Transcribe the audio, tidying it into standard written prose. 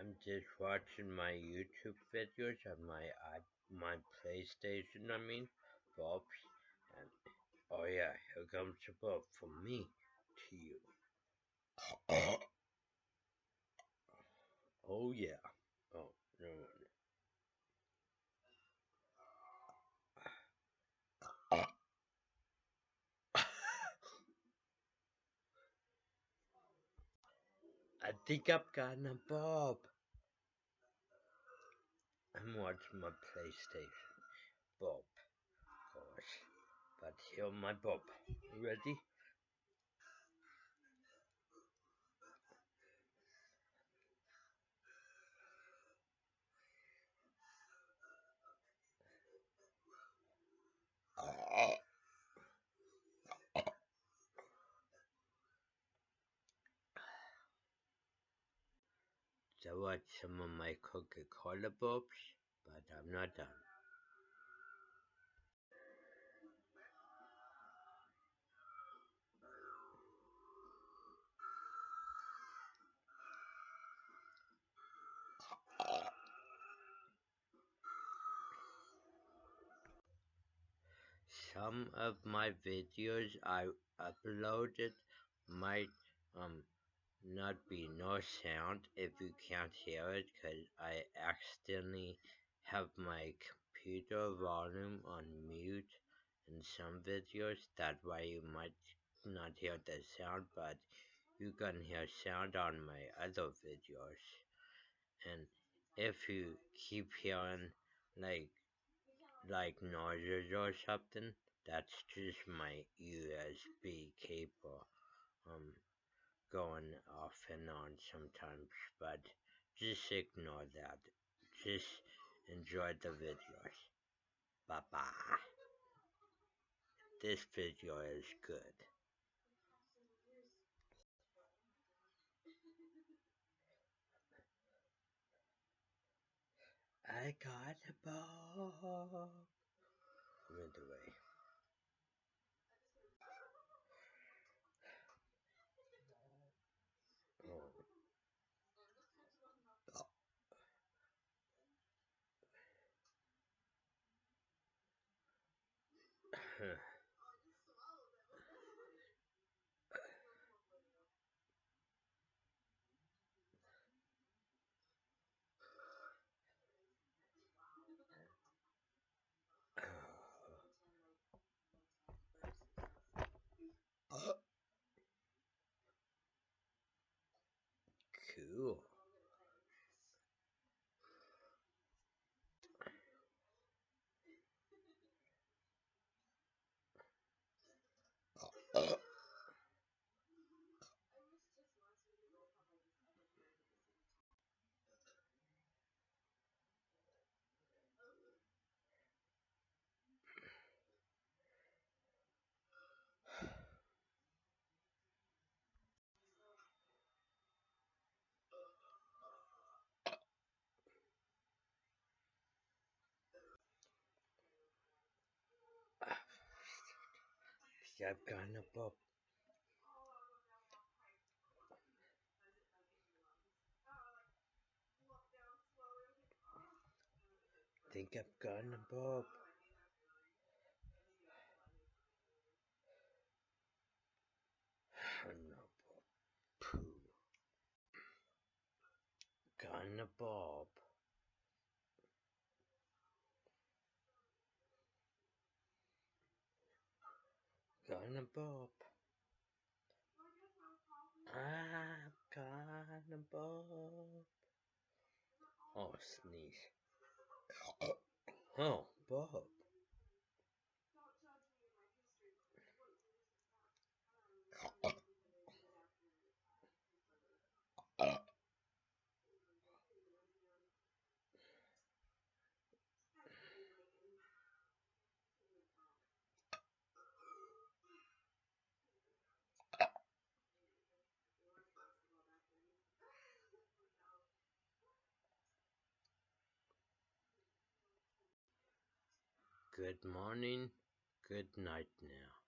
I'm just watching my YouTube videos on my PlayStation. Burps. And oh yeah, here comes a burp from me to you. Oh yeah. Oh no. I think I've gotten a burp. I'm watching my PlayStation. Burp. Gosh. But here's my burp. You ready? So watch some of my Coca-Cola burps, but I'm not done. Some of my videos I uploaded might not be no sound if you can't hear it, because I accidentally have my computer volume on mute in some videos. That way you might not hear the sound, but you can hear sound on my other videos. And if you keep hearing like noises or something, that's just my USB cable going off and on sometimes, but just ignore that. Just enjoy the videos. Bye bye. This video is good. I got a ball. Went away. Oh. Cool. I've gotten a ball. Think I've gotten a ball. No ball. Poo. Gotten a bob. Gotten a bob. I've gotten a bob. Oh, sneeze. Oh, Bob. Good morning, good night now.